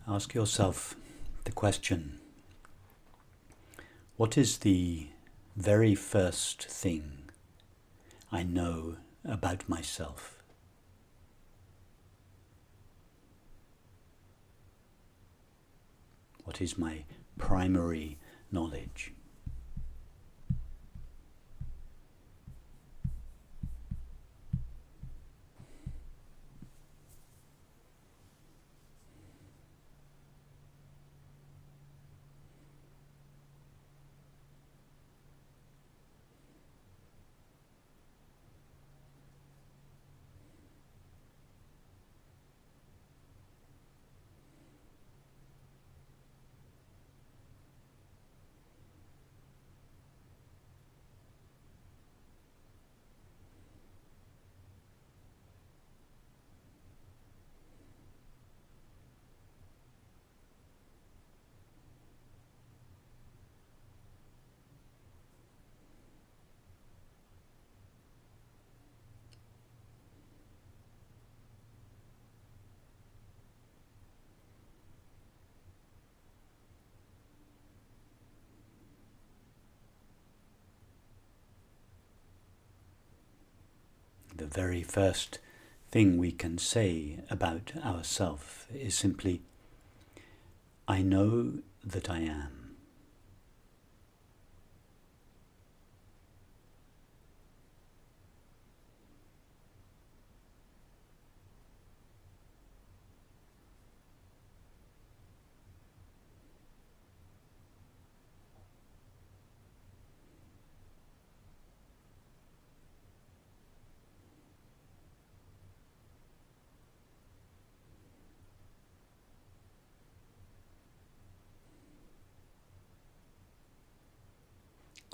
Ask yourself the question, what is the very first thing I know about myself? What is my primary knowledge? The very first thing we can say about ourself is simply, I know that I am.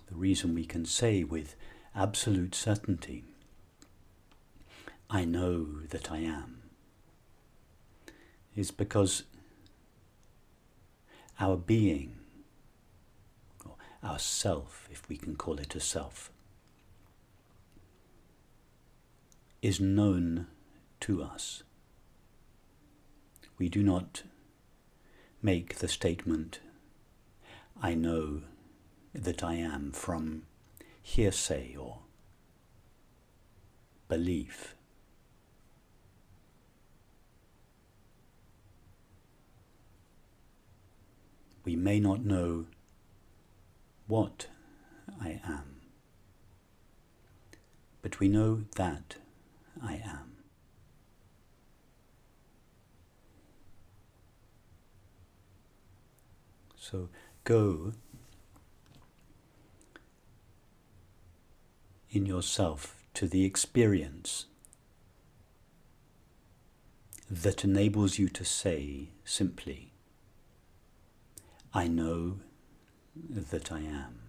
The reason we can say with absolute certainty, I know that I am, is because our being, or our self, if we can call it a self, is known to us. We do not make the statement, I know that I am, from hearsay or belief. We may not know what I am, but we know that I am. So go in yourself to the experience that enables you to say simply, I know that I am.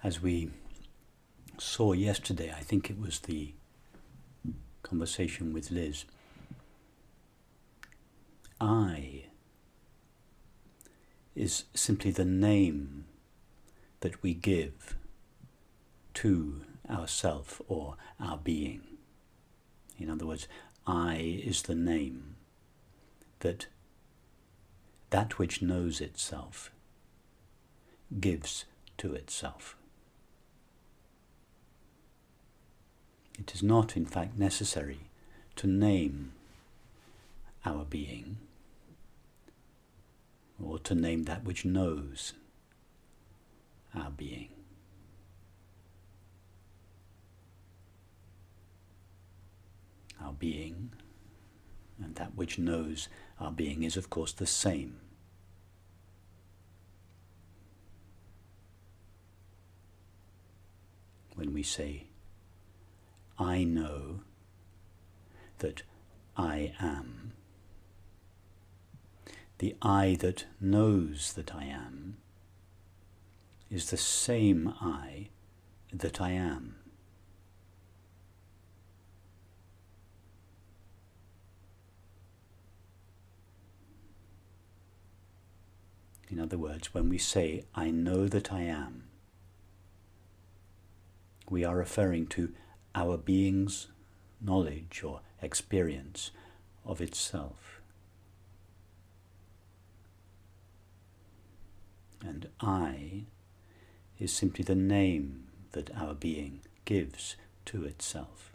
as we saw yesterday, I think it was the conversation with Liz, I is simply the name that we give to ourself or our being. In other words, I is the name that which knows itself gives to itself. It is not, in fact, necessary to name our being, or to name that which knows our being. Our being and that which knows our being is, of course, the same. When we say, I know that I am, the I that knows that I am is the same I that I am. In other words, when we say, I know that I am, we are referring to our being's knowledge or experience of itself. And I is simply the name that our being gives to itself.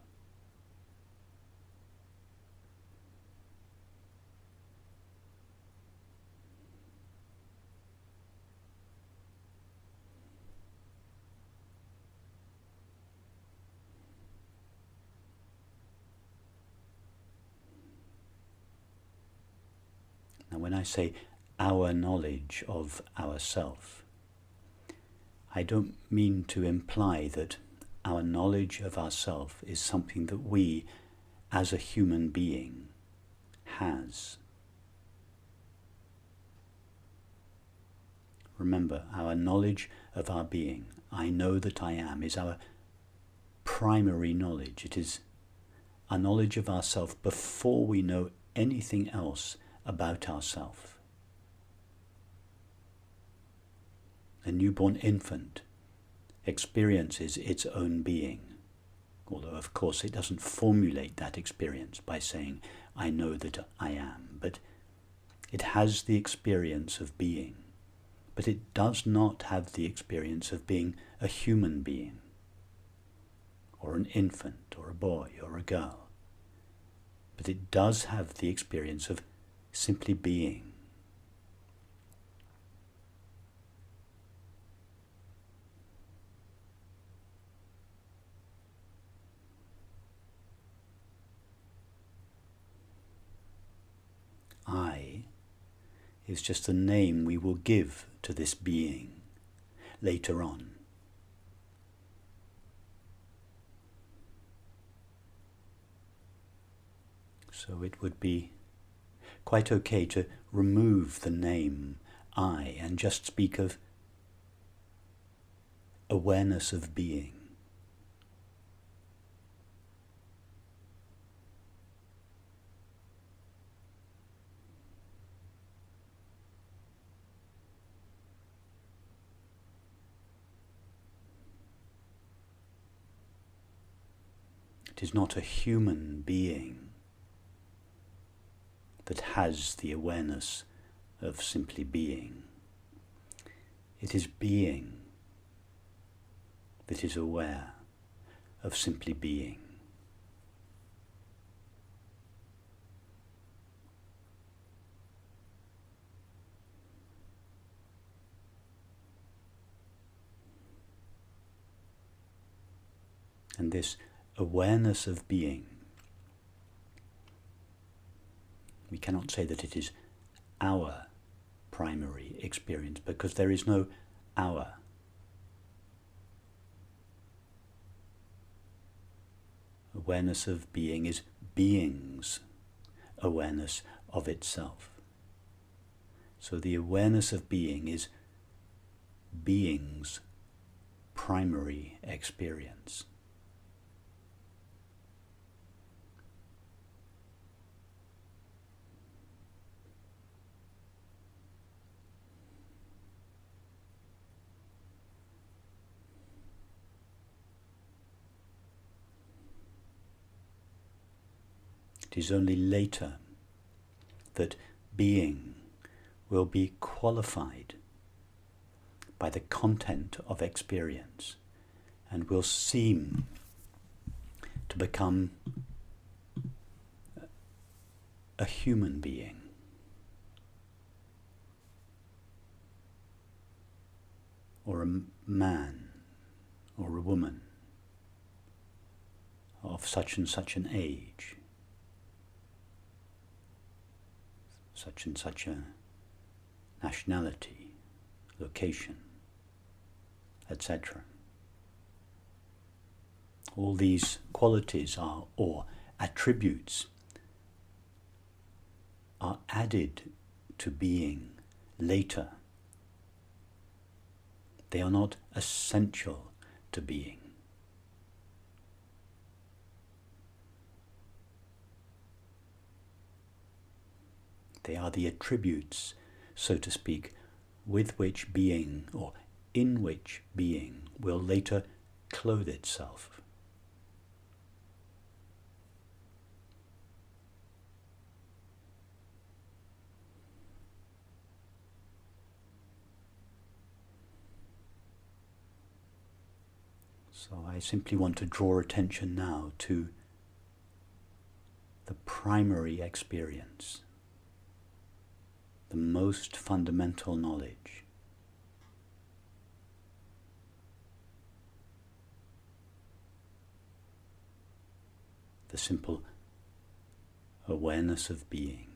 Now, when I say our knowledge of ourself, I don't mean to imply that our knowledge of ourself is something that we, as a human being, has. Remember, our knowledge of our being, I know that I am, is our primary knowledge. It is our knowledge of ourself before we know anything else about ourself. A newborn infant experiences its own being, although of course it doesn't formulate that experience by saying, I know that I am, but it has the experience of being, but it does not have the experience of being a human being, or an infant, or a boy, or a girl, but it does have the experience of simply being. I is just a name we will give to this being later on. So it would be quite okay to remove the name I and just speak of awareness of being. It is not a human being that has the awareness of simply being. It is being that is aware of simply being. And this awareness of being, we cannot say that it is our primary experience, because there is no our. Awareness of being is being's awareness of itself. So the awareness of being is being's primary experience. It is only later that being will be qualified by the content of experience and will seem to become a human being. Or a man or a woman of such and such an age, such and such a nationality, location, etc. All these qualities are, or attributes, are added to being later. They are not essential to being. They are the attributes, so to speak, with which being, or in which being, will later clothe itself. So I simply want to draw attention now to the primary experience, the most fundamental knowledge. The simple awareness of being.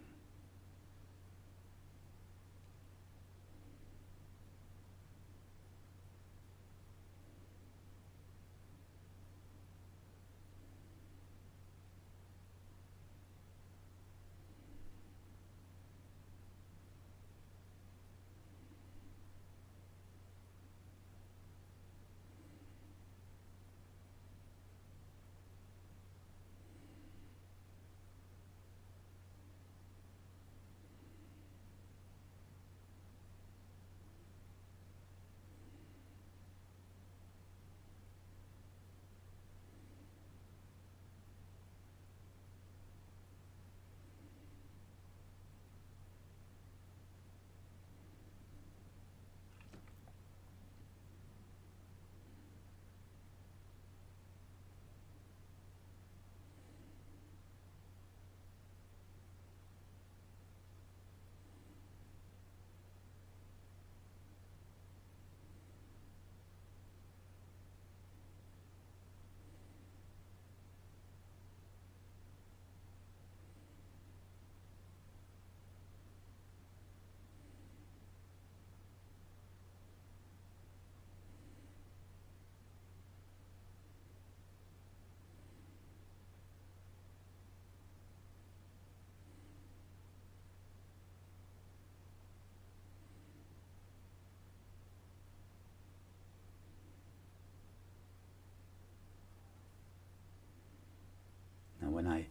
Now when I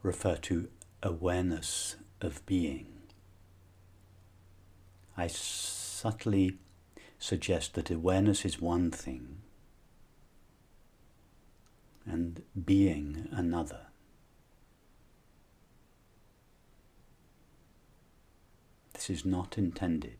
refer to awareness of being, I subtly suggest that awareness is one thing and being another. This is not intended.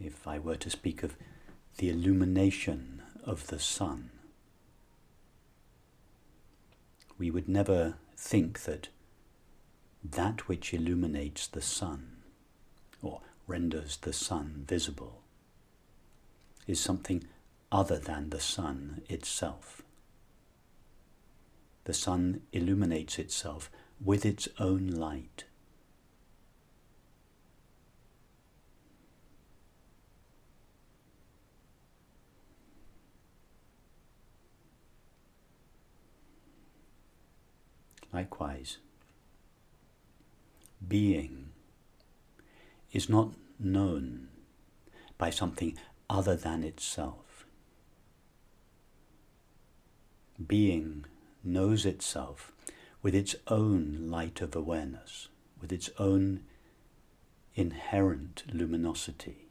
If I were to speak of the illumination of the sun, we would never think that that which illuminates the sun, or renders the sun visible, is something other than the sun itself. The sun illuminates itself with its own light. Likewise, being is not known by something other than itself. Being knows itself with its own light of awareness, with its own inherent luminosity.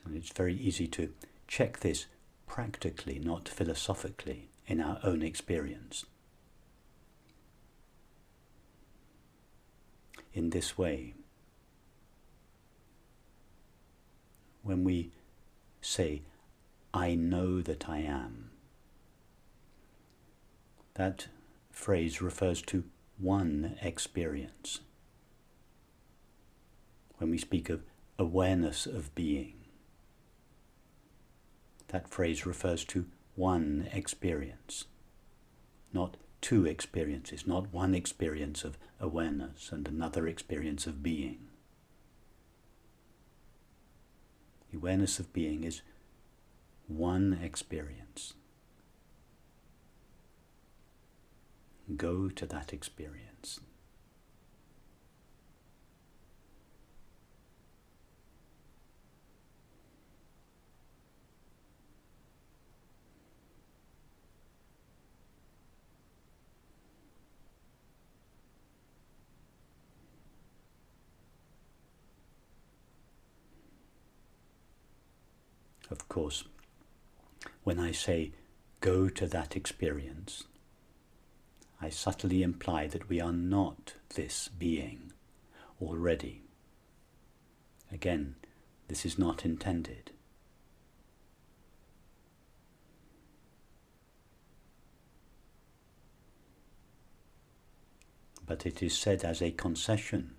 And it's very easy to check this practically, not philosophically, in our own experience. In this way, when we say, "I know that I am," that phrase refers to one experience. When we speak of awareness of being, that phrase refers to one experience, not two experiences, not one experience of awareness and another experience of being. The awareness of being is one experience. Go to that experience. Of course, when I say go to that experience, I subtly imply that we are not this being already. Again, this is not intended. But it is said as a concession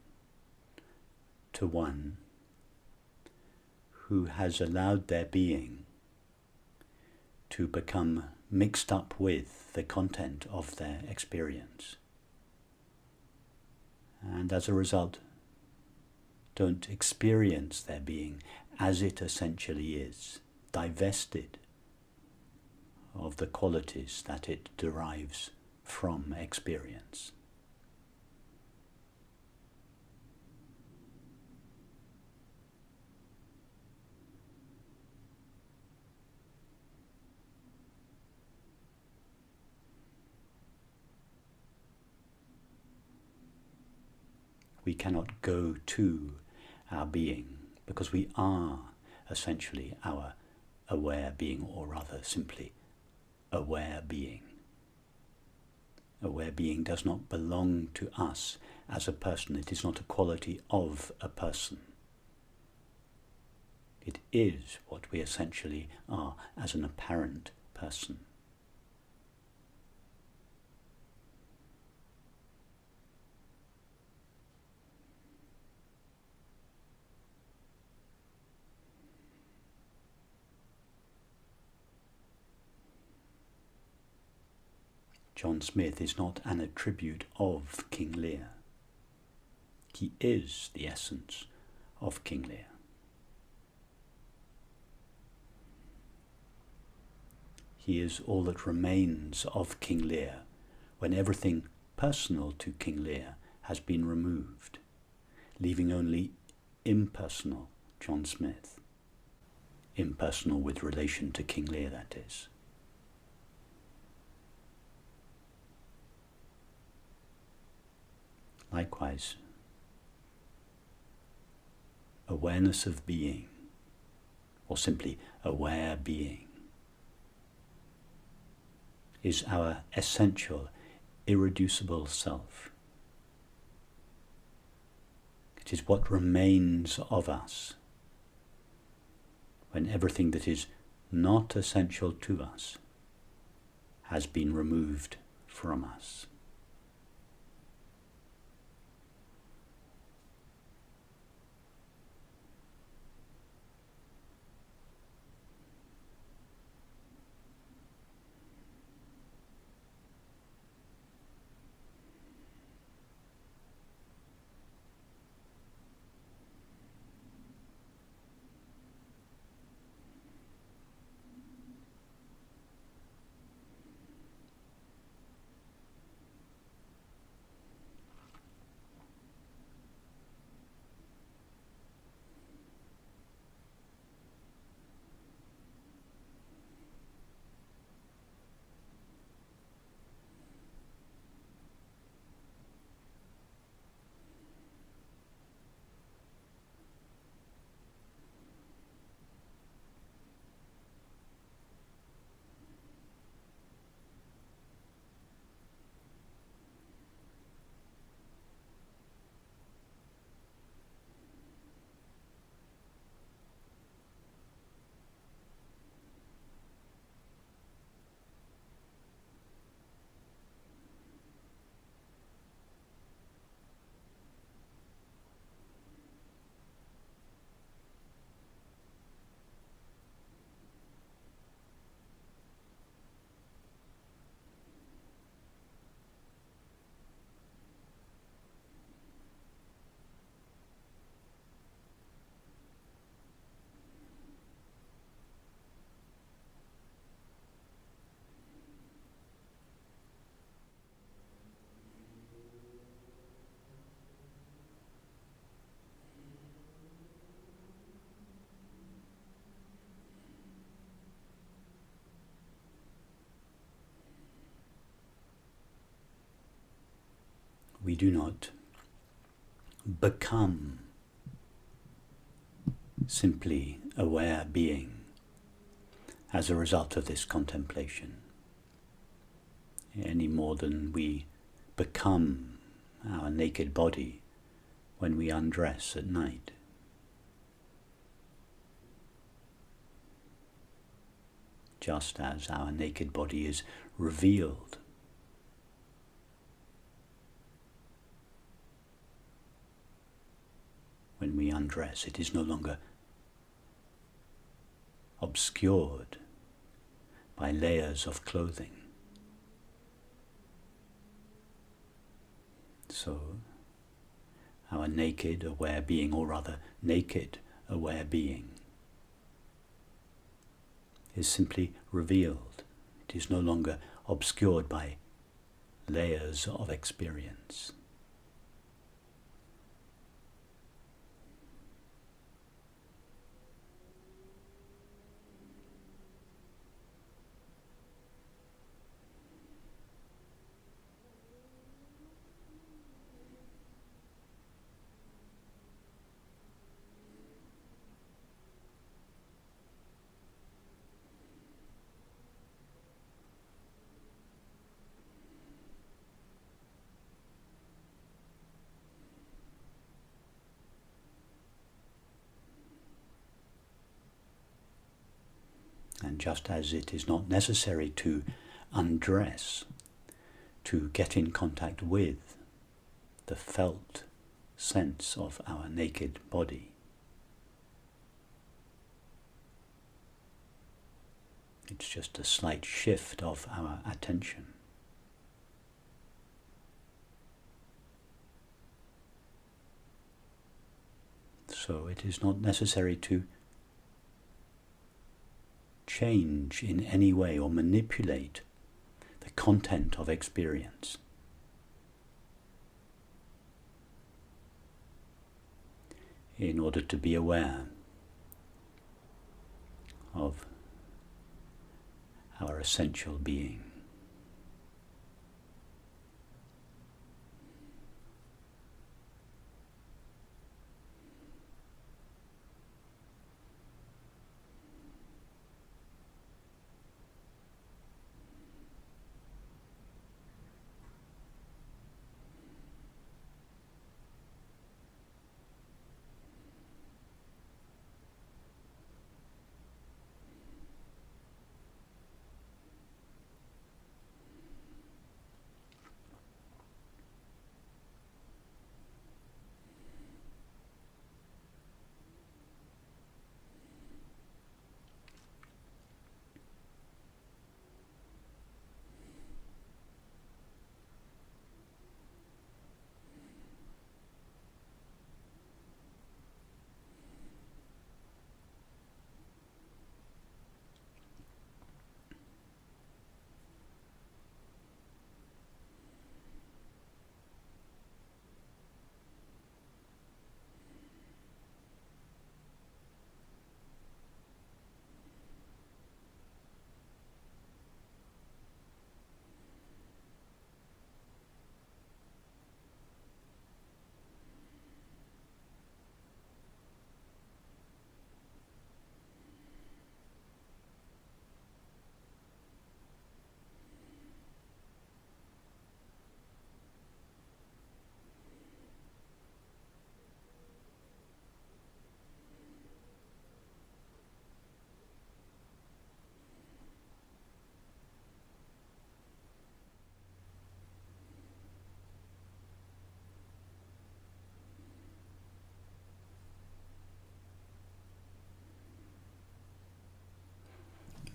to one who has allowed their being to become mixed up with the content of their experience, and as a result don't experience their being as it essentially is, divested of the qualities that it derives from experience. We cannot go to our being because we are essentially our aware being, or rather simply aware being. Aware being does not belong to us as a person. It is not a quality of a person. It is what we essentially are as an apparent person. John Smith is not an attribute of King Lear. He is the essence of King Lear. He is all that remains of King Lear when everything personal to King Lear has been removed, leaving only impersonal John Smith. Impersonal with relation to King Lear, that is. Likewise, awareness of being, or simply aware being, is our essential, irreducible self. It is what remains of us when everything that is not essential to us has been removed from us. we do not become simply aware being as a result of this contemplation, any more than we become our naked body when we undress at night. Just as our naked body is revealed when we undress, it is no longer obscured by layers of clothing. So, our naked aware being, or rather naked aware being, is simply revealed. It is no longer obscured by layers of experience. And just as it is not necessary to undress to get in contact with the felt sense of our naked body, it's just a slight shift of our attention. So it is not necessary to change in any way or manipulate the content of experience. In order to be aware of our essential being.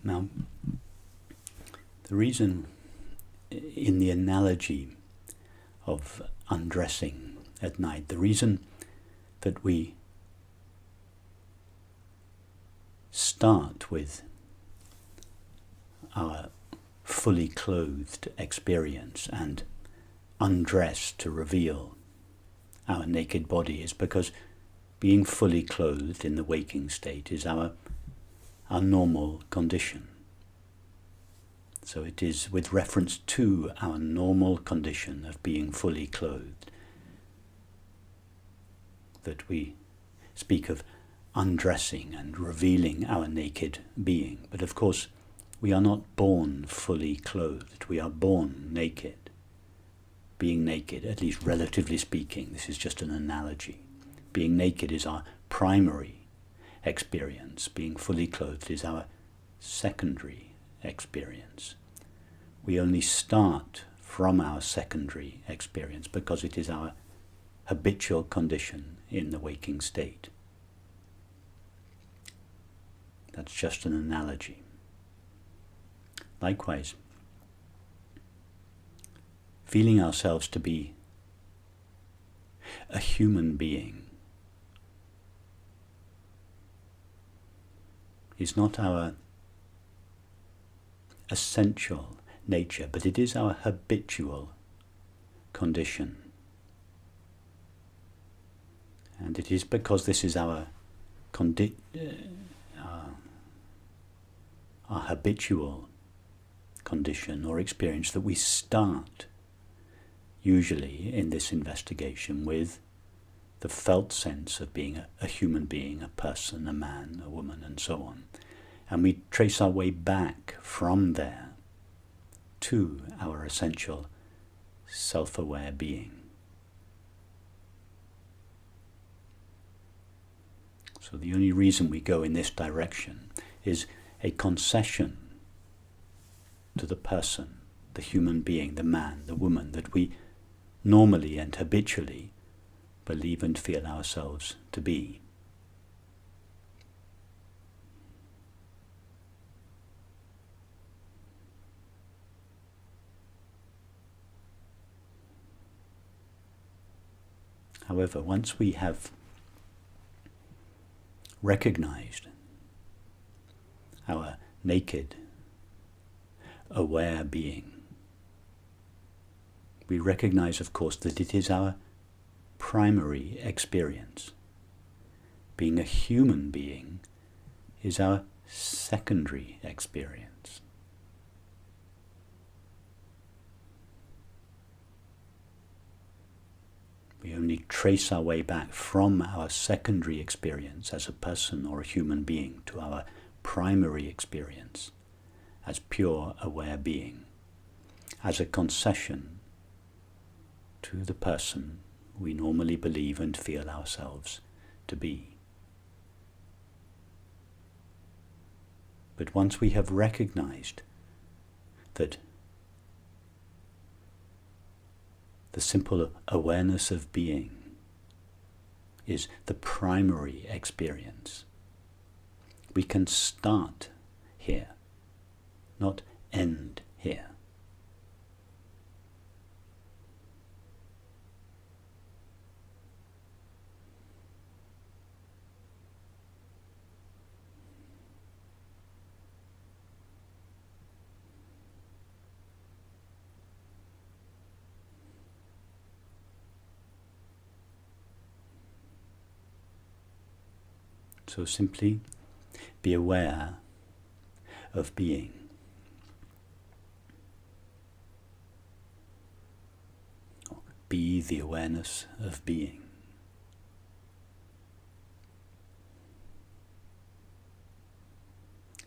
Now, the reason in the analogy of undressing at night, the reason that we start with our fully clothed experience and undress to reveal our naked body is because being fully clothed in the waking state is our normal condition. So it is with reference to our normal condition of being fully clothed that we speak of undressing and revealing our naked being. But of course, we are not born fully clothed. We are born naked. Being naked, at least relatively speaking, this is just an analogy. Being naked is our primary experience. Being fully clothed is our secondary experience. We only start from our secondary experience because it is our habitual condition in the waking state. That's just an analogy. Likewise, feeling ourselves to be a human being is not our essential nature, but it is our habitual condition. And it is because this is our habitual condition or experience that we start usually in this investigation with the felt sense of being a human being, a person, a man, a woman, and so on. And we trace our way back from there to our essential self-aware being. So the only reason we go in this direction is a concession to the person, the human being, the man, the woman that we normally and habitually believe and feel ourselves to be. However, once we have recognized our naked, aware being, we recognize, of course, that it is our primary experience. Being a human being is our secondary experience. We only trace our way back from our secondary experience as a person or a human being to our primary experience as pure aware being, as a concession to the person we normally believe and feel ourselves to be. But once we have recognized that the simple awareness of being is the primary experience, we can start here, not end here. So simply be aware of being. Be the awareness of being.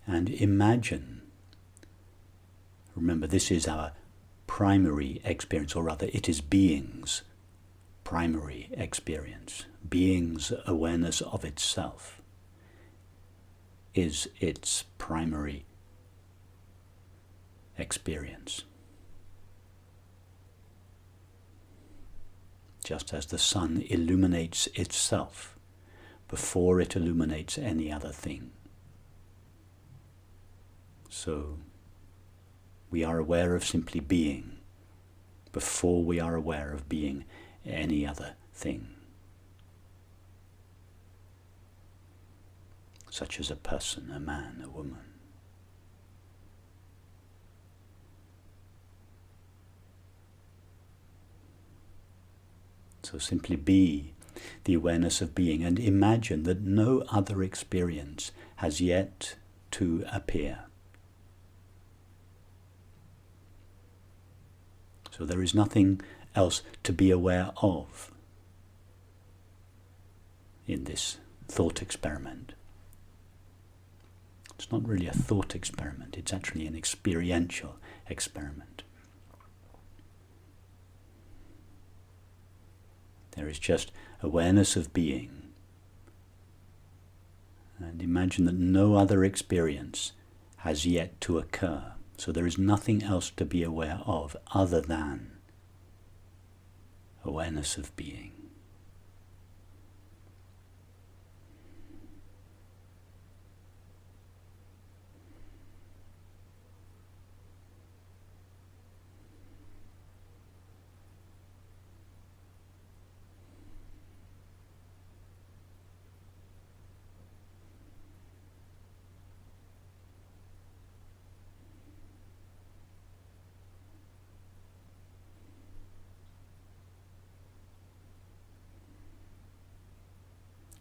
And imagine, remember this is our primary experience, or rather it is being's primary experience. Being's awareness of itself is its primary experience. Just as the sun illuminates itself before it illuminates any other thing. So we are aware of simply being before we are aware of being any other thing, such as a person, a man, a woman. So simply be the awareness of being and imagine that no other experience has yet to appear. So there is nothing else to be aware of in this thought experiment. It's not really a thought experiment, it's actually an experiential experiment. There is just awareness of being. And imagine that no other experience has yet to occur. So there is nothing else to be aware of other than awareness of being.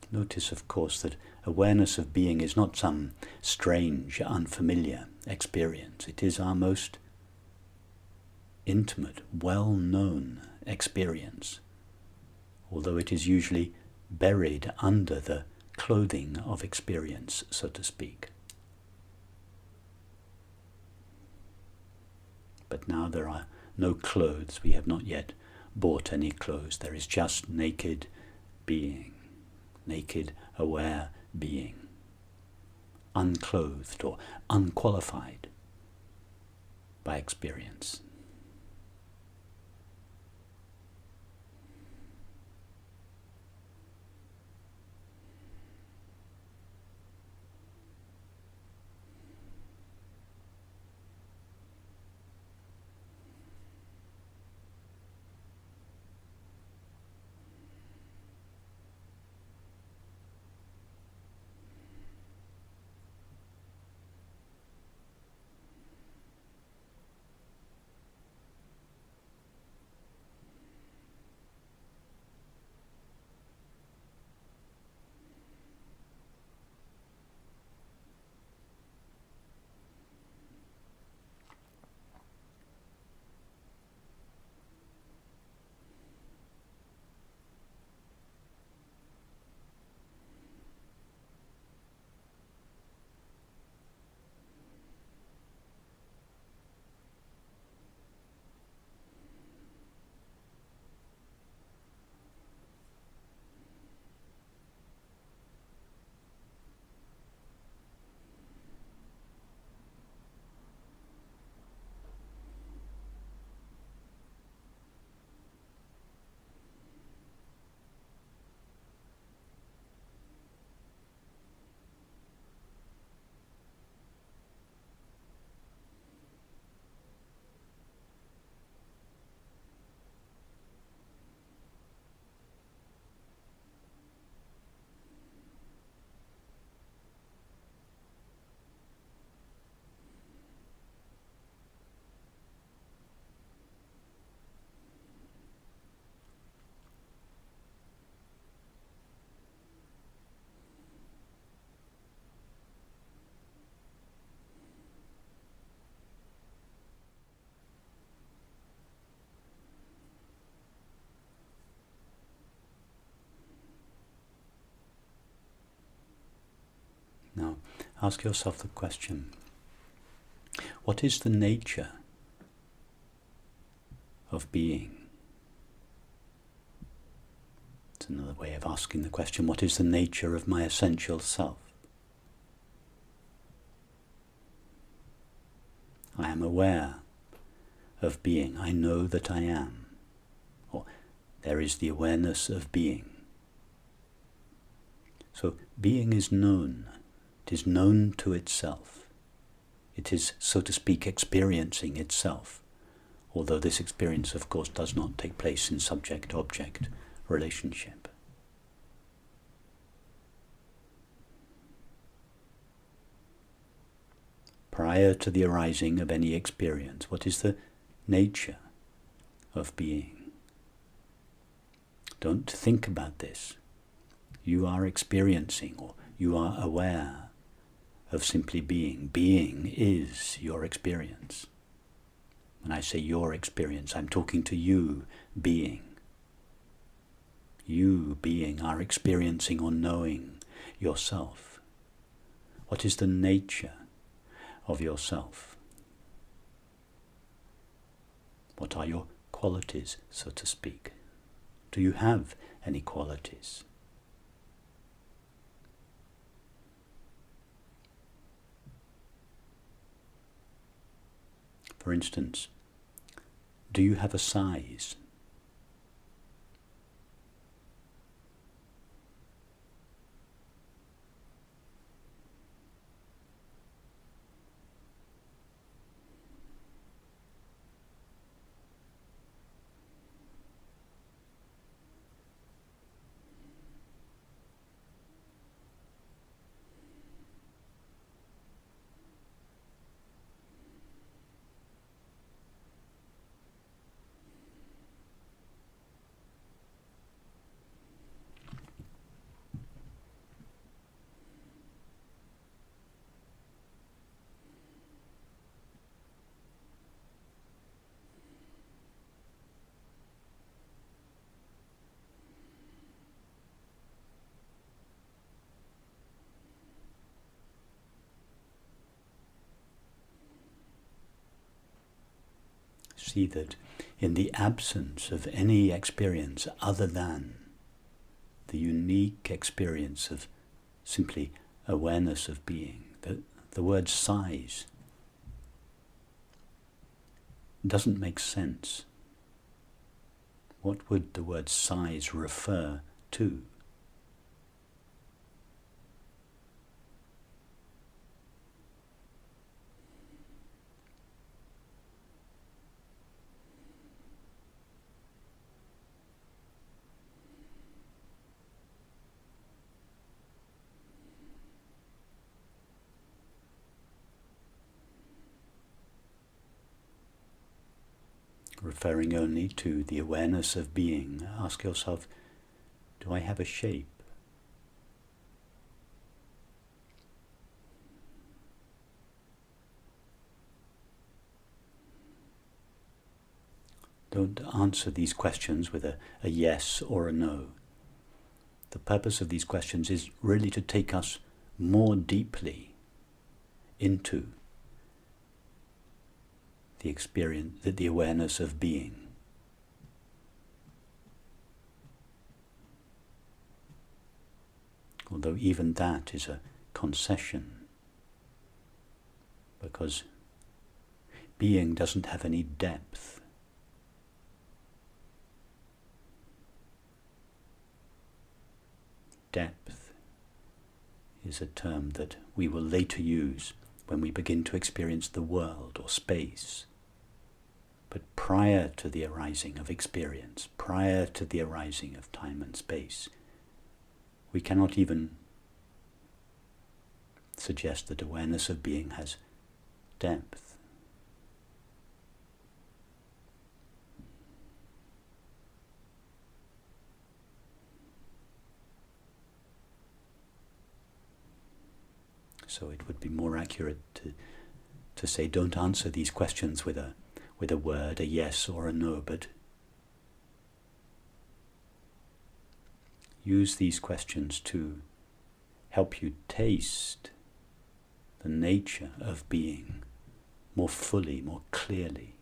Notice, of course, that awareness of being is not some strange, unfamiliar experience. It is our most intimate, well-known experience, although it is usually buried under the clothing of experience, so to speak. But now there are no clothes. We have not yet bought any clothes. There is just naked being. Naked, aware being, unclothed or unqualified by experience. Now, ask yourself the question, what is the nature of being? It's another way of asking the question, what is the nature of my essential self? I am aware of being. I know that I am. Or there is the awareness of being. So being is known. It is known to itself. It is, so to speak, experiencing itself. Although this experience, of course, does not take place in subject-object relationship. Prior to the arising of any experience, what is the nature of being? Don't think about this. You are experiencing, or you are aware of simply being. Being is your experience. When I say your experience, I'm talking to you, being. You, being, are experiencing or knowing yourself. What is the nature of yourself? What are your qualities, so to speak? Do you have any qualities? For instance, do you have a size? See that in the absence of any experience other than the unique experience of simply awareness of being, the word size doesn't make sense. What would the word size refer to? Referring only to the awareness of being, ask yourself, do I have a shape? Don't answer these questions with a yes or a no. The purpose of these questions is really to take us more deeply into the experience, the awareness of being. Although even that is a concession, because being doesn't have any depth. Depth is a term that we will later use when we begin to experience the world or space. But prior to the arising of experience, prior to the arising of time and space, we cannot even suggest that awareness of being has depth. So it would be more accurate to say, don't answer these questions with a word, a yes or a no, but use these questions to help you taste the nature of being more fully, more clearly.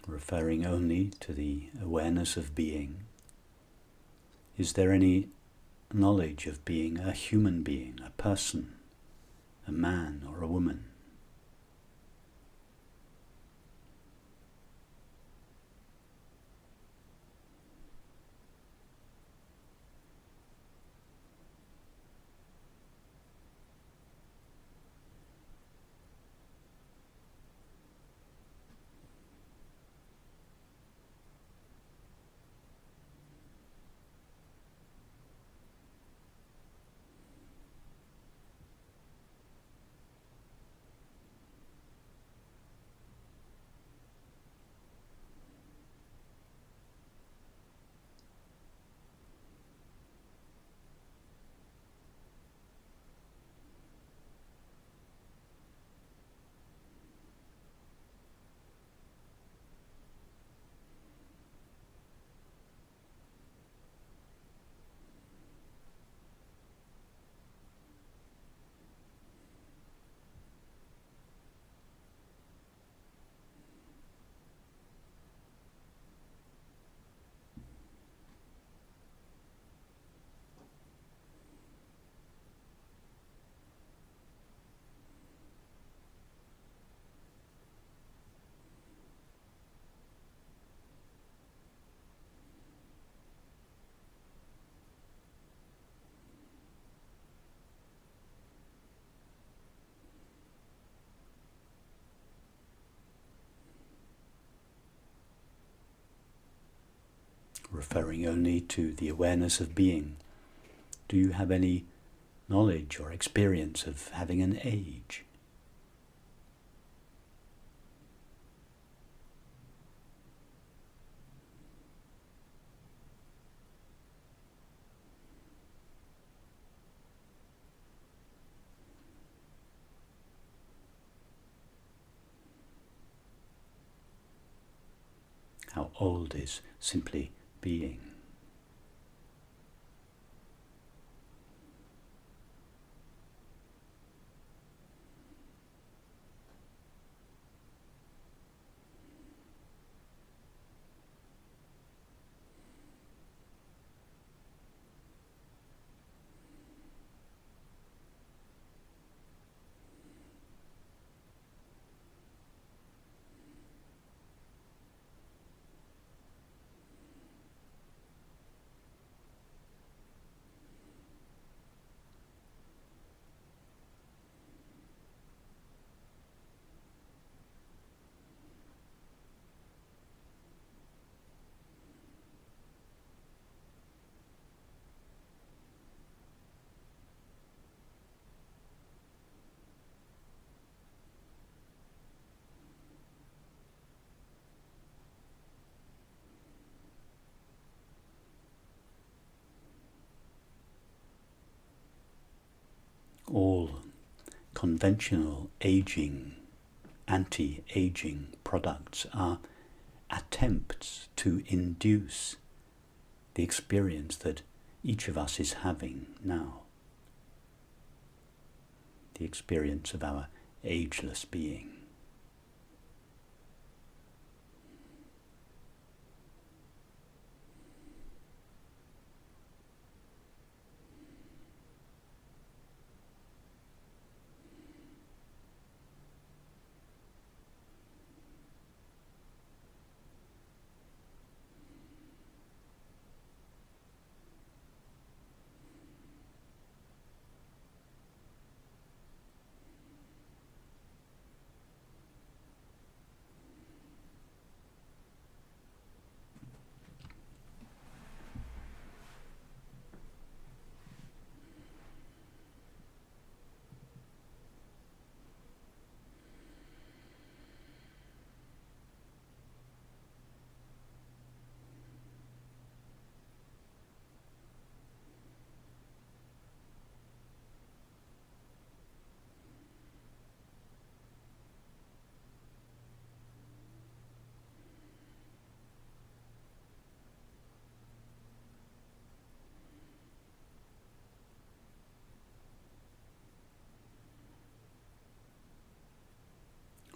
Referring only to the awareness of being, is there any knowledge of being a human being, a person, a man or a woman. Referring only to the awareness of being, do you have any knowledge or experience of having an age? How old is simply being? All conventional aging, anti-aging products are attempts to induce the experience that each of us is having now, the experience of our ageless being.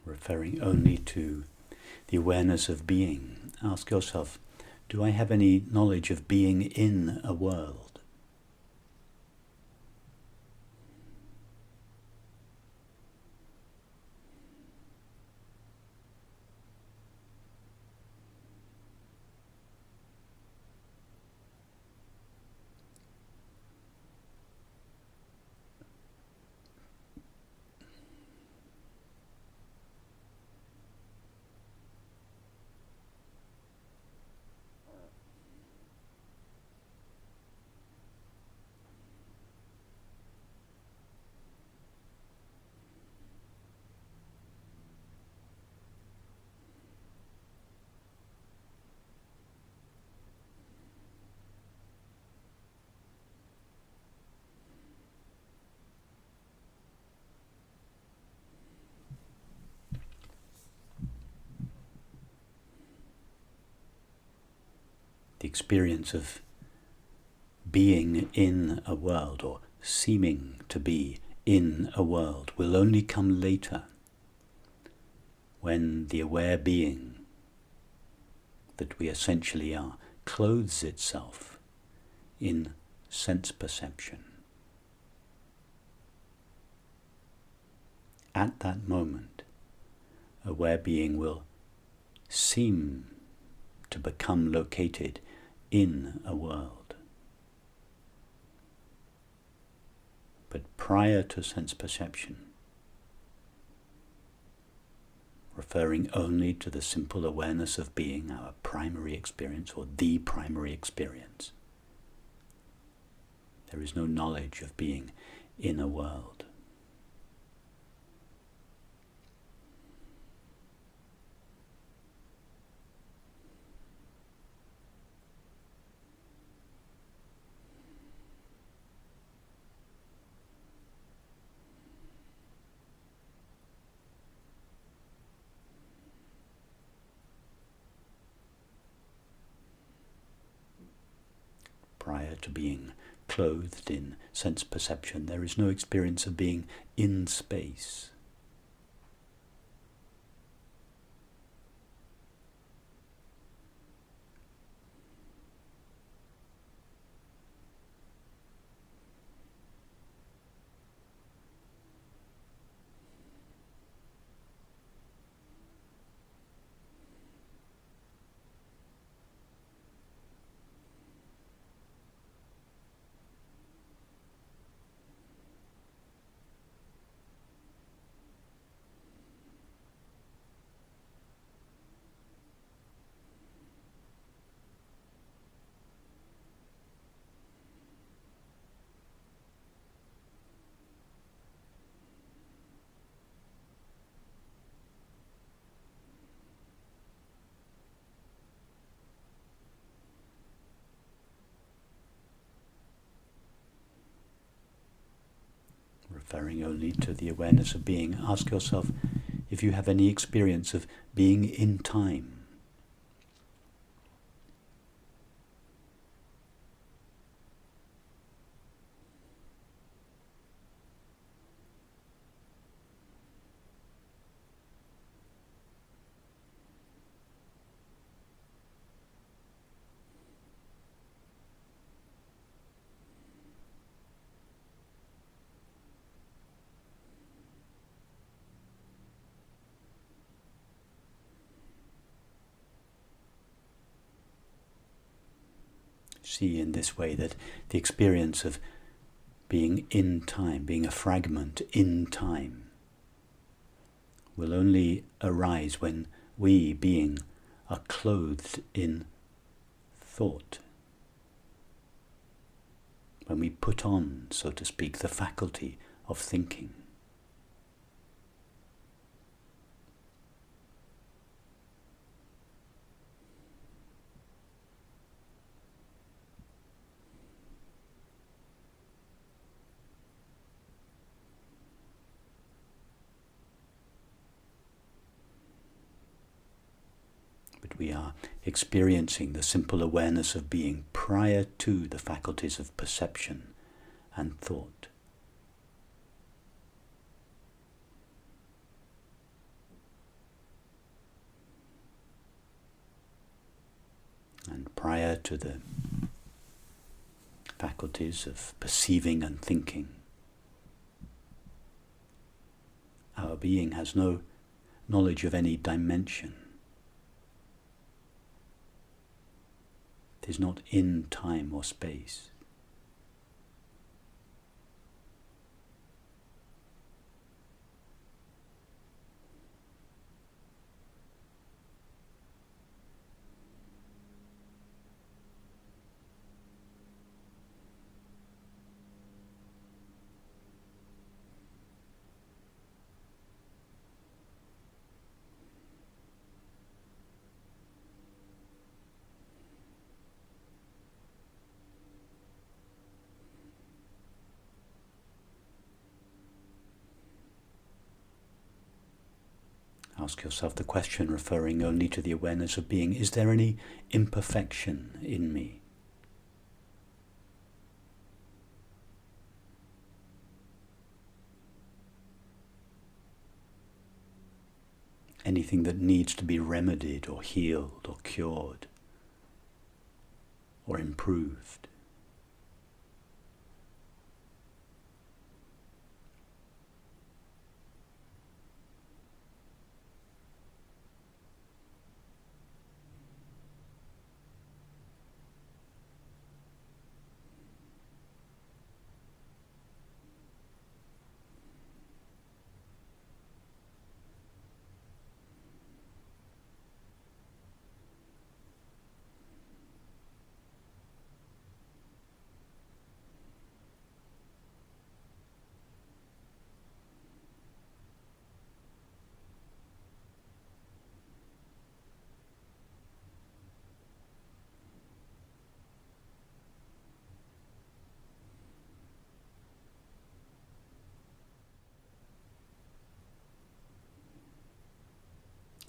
Referring only to the awareness of being, ask yourself, do I have any knowledge of being in a world? experience of being in a world, or seeming to be in a world, will only come later, when the aware being that we essentially are clothes itself in sense perception. At that moment, aware being will seem to become located in a world. But prior to sense perception, referring only to the simple awareness of being, our primary experience, or the primary experience, there is no knowledge of being in a world. Prior to being clothed in sense perception, there is no experience of being in space. Referring only to the awareness of being, ask yourself if you have any experience of being in time. See in this way that the experience of being in time, being a fragment in time, will only arise when we, being, are clothed in thought. When we put on, so to speak, the faculty of thinking. But we are experiencing the simple awareness of being prior to the faculties of perception and thought. And prior to the faculties of perceiving and thinking, our being has no knowledge of any dimension. It is not in time or space. Ask yourself the question, referring only to the awareness of being, is there any imperfection in me? Anything that needs to be remedied or healed or cured or improved?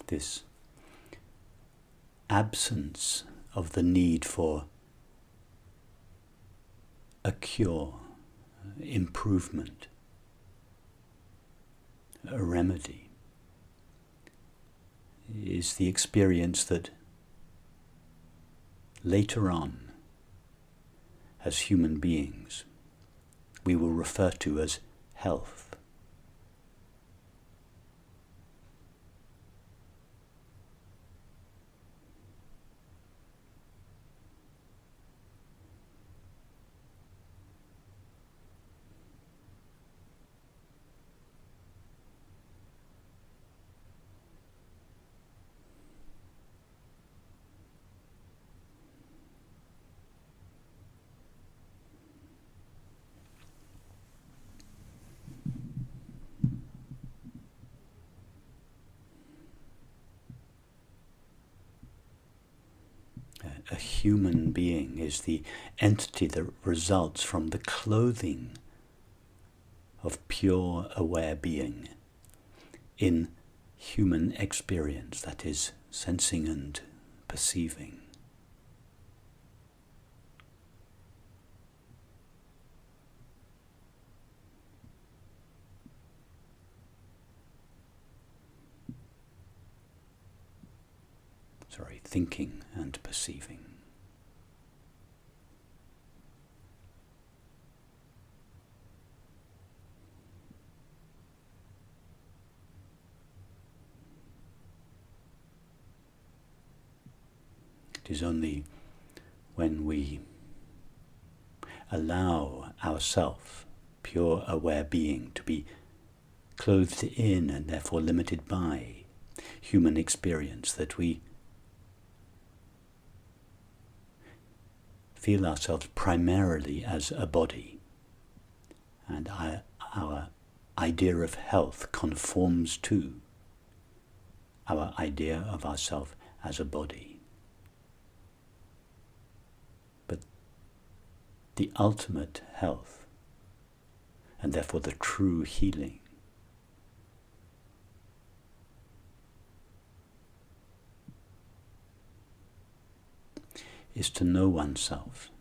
This absence of the need for a cure, improvement, a remedy, is the experience that later on, as human beings, we will refer to as health. A human being is the entity that results from the clothing of pure aware being in human experience, that is, sensing and perceiving. Thinking and perceiving. It is only when we allow ourself, pure aware being, to be clothed in and therefore limited by human experience that we feel ourselves primarily as a body, and our idea of health conforms to our idea of ourself as a body. But the ultimate health, and therefore the true healing, is to know oneself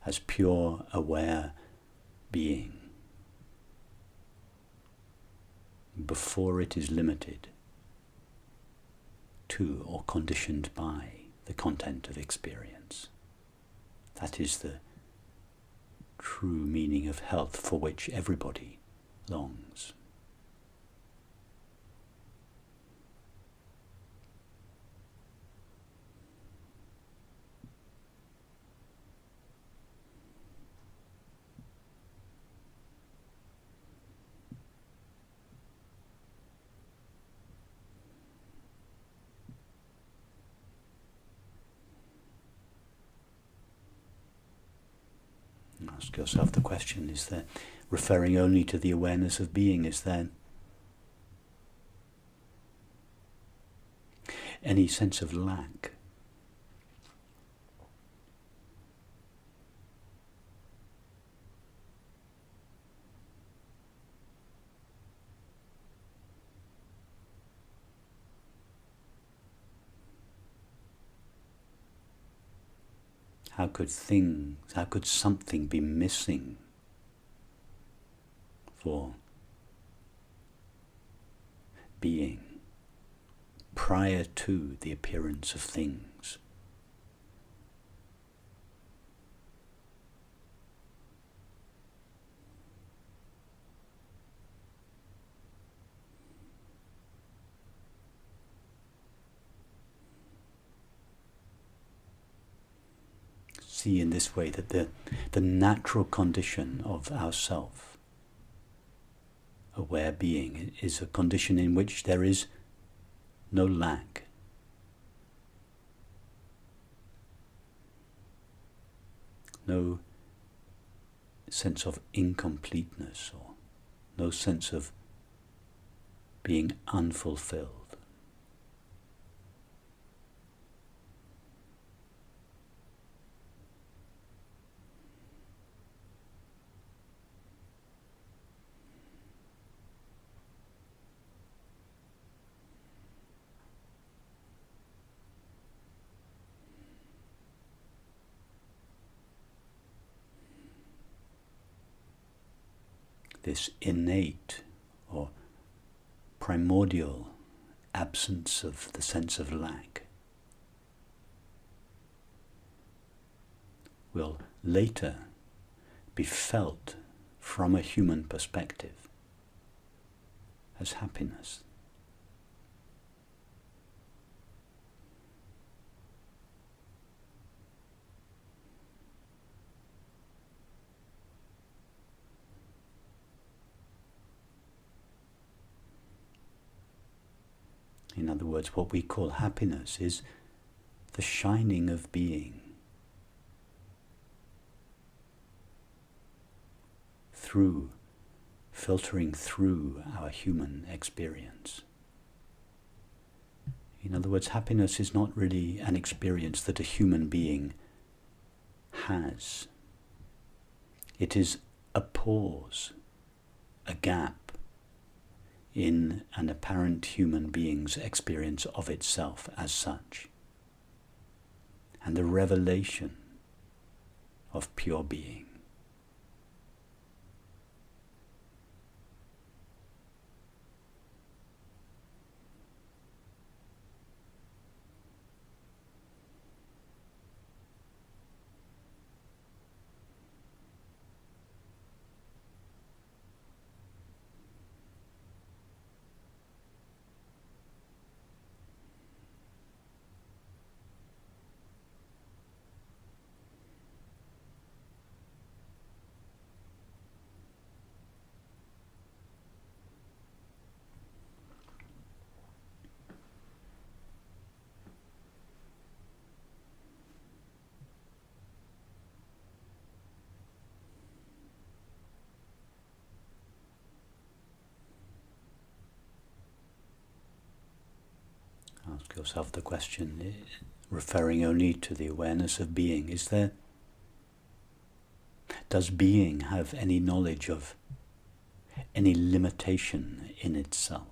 as pure, aware being before it is limited to or conditioned by the content of experience. That is the true meaning of health for which everybody longs. Ask yourself the question, is there, referring only to the awareness of being, is there any sense of lack? how could something be missing for being prior to the appearance of things? See in this way that the natural condition of ourself, aware being, is a condition in which there is no lack. No sense of incompleteness, or no sense of being unfulfilled. This innate or primordial absence of the sense of lack will later be felt from a human perspective as happiness. In other words, what we call happiness is the shining of being filtering through our human experience. In other words, happiness is not really an experience that a human being has. It is a pause, a gap in an apparent human being's experience of itself as such, and the revelation of pure being. Ask yourself the question, referring only to the awareness of being, does being have any knowledge of any limitation in itself?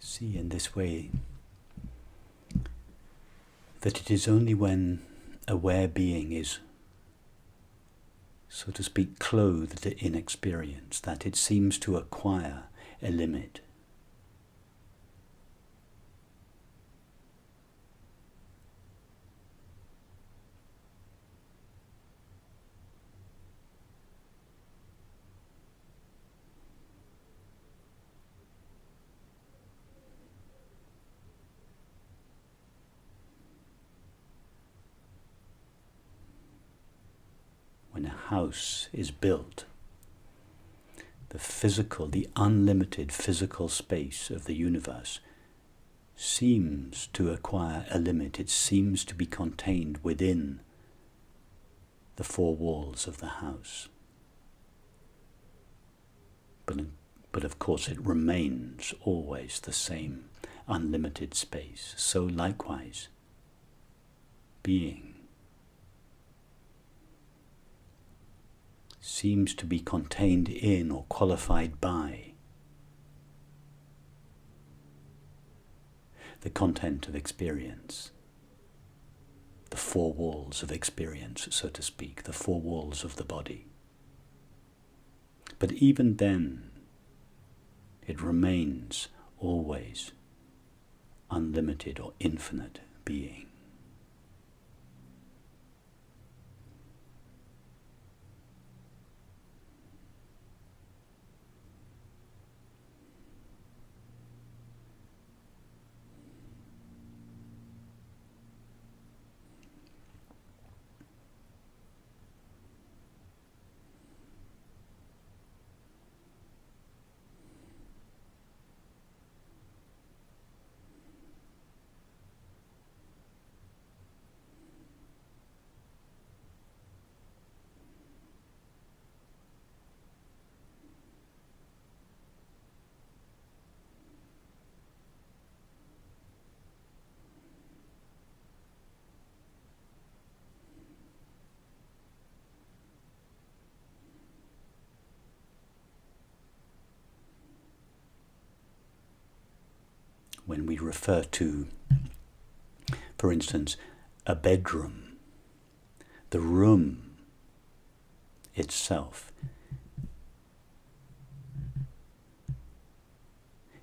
See in this way that it is only when aware being is, so to speak, clothed in experience that it seems to acquire a limit. house is built, the unlimited physical space of the universe seems to acquire a limit. It seems to be contained within the four walls of the house. But of course it remains always the same unlimited space. So likewise, being seems to be contained in or qualified by the content of experience, the four walls of experience, so to speak, the four walls of the body. But even then, it remains always unlimited or infinite being. When we refer to, for instance, a bedroom, the room itself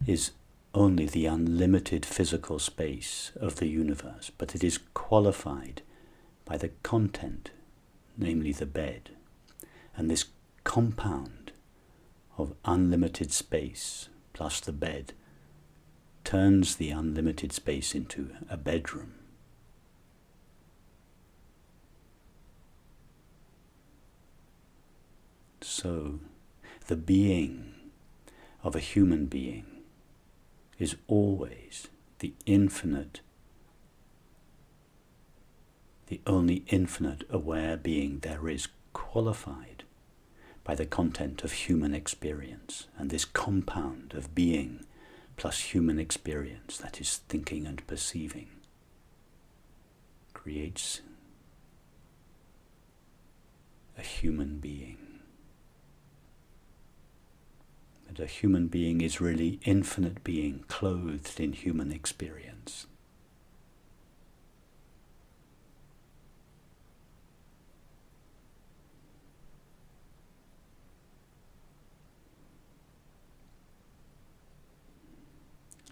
is only the unlimited physical space of the universe, but it is qualified by the content, namely the bed. And this compound of unlimited space plus the bed turns the unlimited space into a bedroom. So, the being of a human being is always the infinite, the only infinite aware being there is, qualified by the content of human experience. And this compound of being plus human experience, that is thinking and perceiving, creates a human being. And a human being is really infinite being clothed in human experience.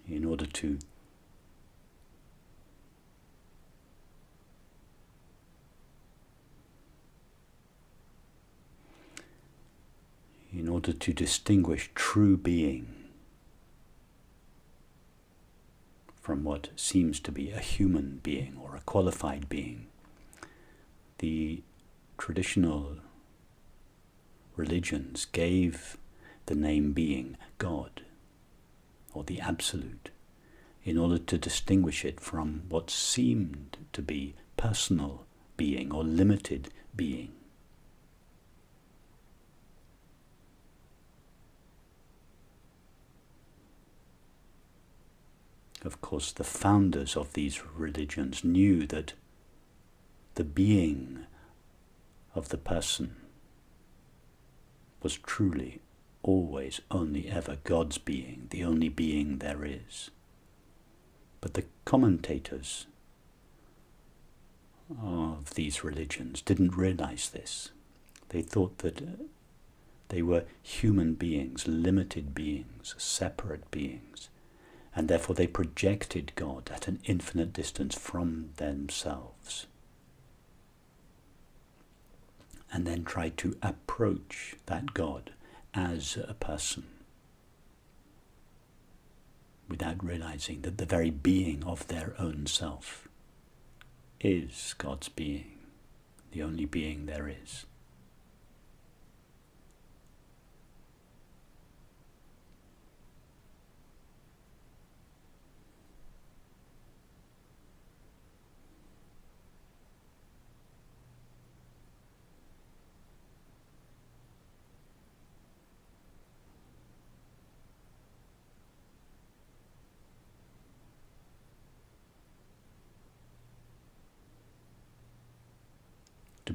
In order to distinguish true being from what seems to be a human being or a qualified being, the traditional religions gave the name being God, or the Absolute, in order to distinguish it from what seemed to be personal being or limited being. Of course, the founders of these religions knew that the being of the person was truly always only ever God's being, the only being there is. But the commentators of these religions didn't realize this. They thought that they were human beings, limited beings, separate beings, and therefore they projected God at an infinite distance from themselves, and then tried to approach that God as a person, without realizing that the very being of their own self is God's being, the only being there is.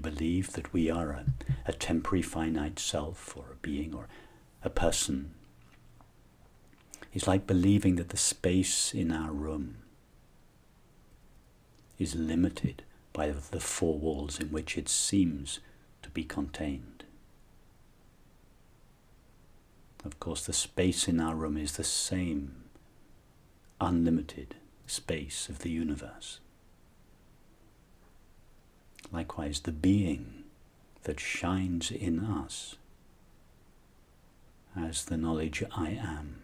believe that we are a temporary finite self or a being or a person is like believing that the space in our room is limited by the four walls in which it seems to be contained. Of course, the space in our room is the same unlimited space of the universe. Likewise, the being that shines in us as the knowledge I am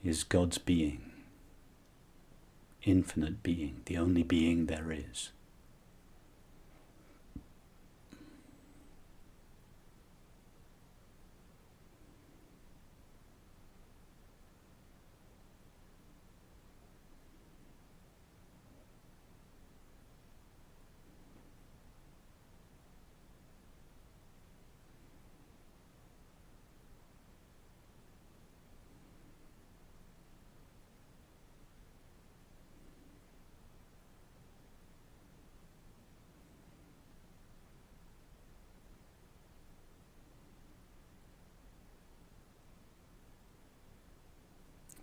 is God's being, infinite being, the only being there is.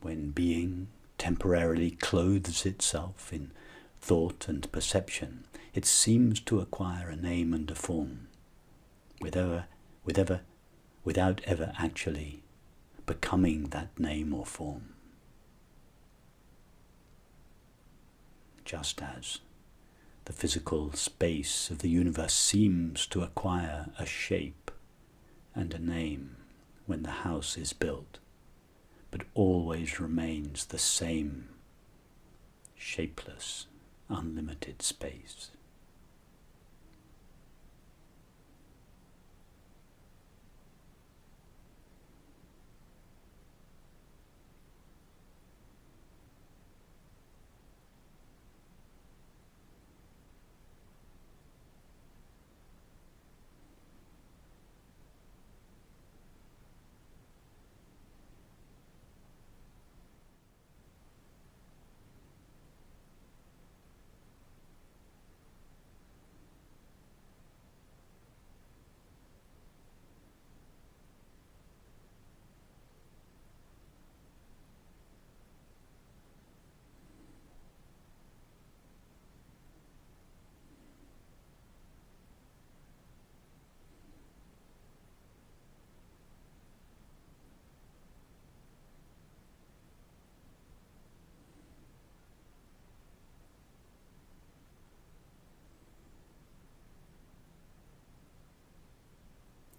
When being temporarily clothes itself in thought and perception, it seems to acquire a name and a form, without ever actually becoming that name or form. Just as the physical space of the universe seems to acquire a shape and a name when the house is built, but always remains the same shapeless, unlimited space.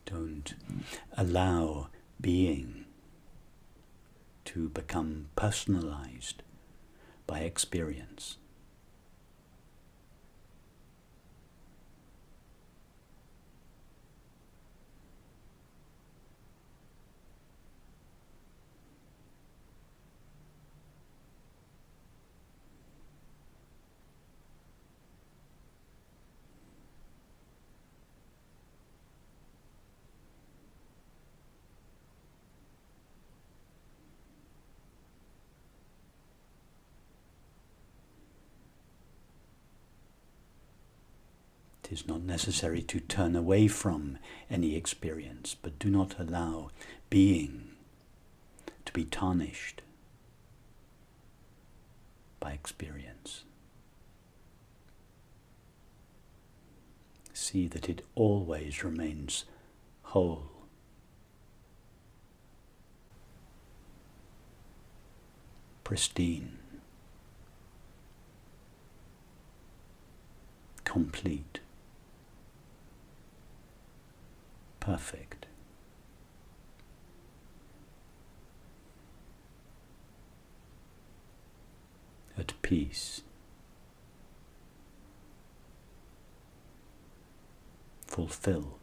Don't allow being to become personalized by experience. It is not necessary to turn away from any experience, but do not allow being to be tarnished by experience. See that it always remains whole, pristine, complete, perfect. At peace, fulfilled.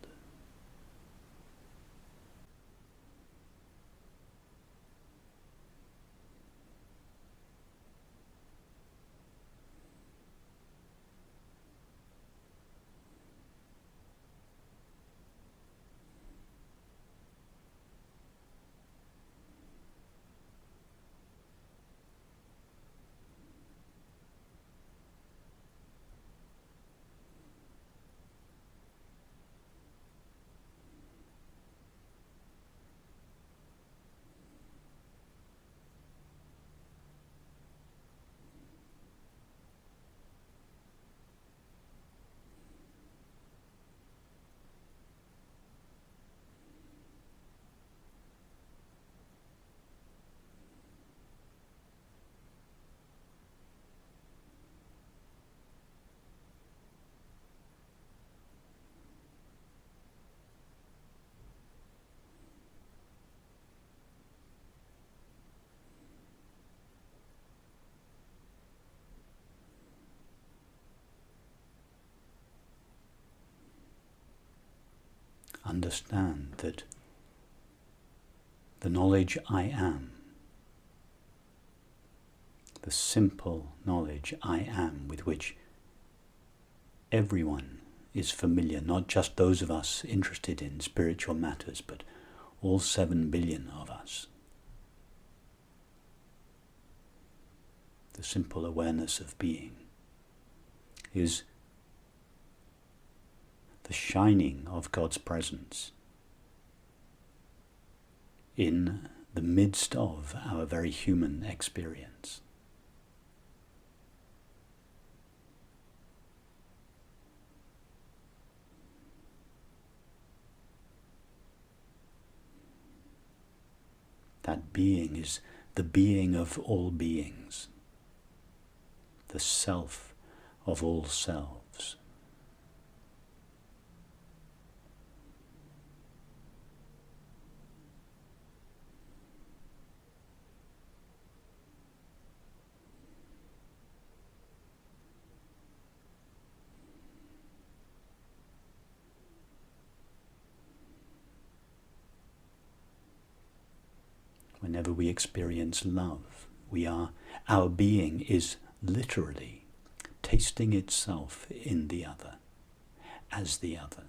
understand that the knowledge I am, the simple knowledge I am with which everyone is familiar, not just those of us interested in spiritual matters, but all 7 billion of us. The simple awareness of being is the shining of God's presence in the midst of our very human experience. That being is the being of all beings, the self of all selves. Whenever we experience love, our being is literally tasting itself in the other, as the other.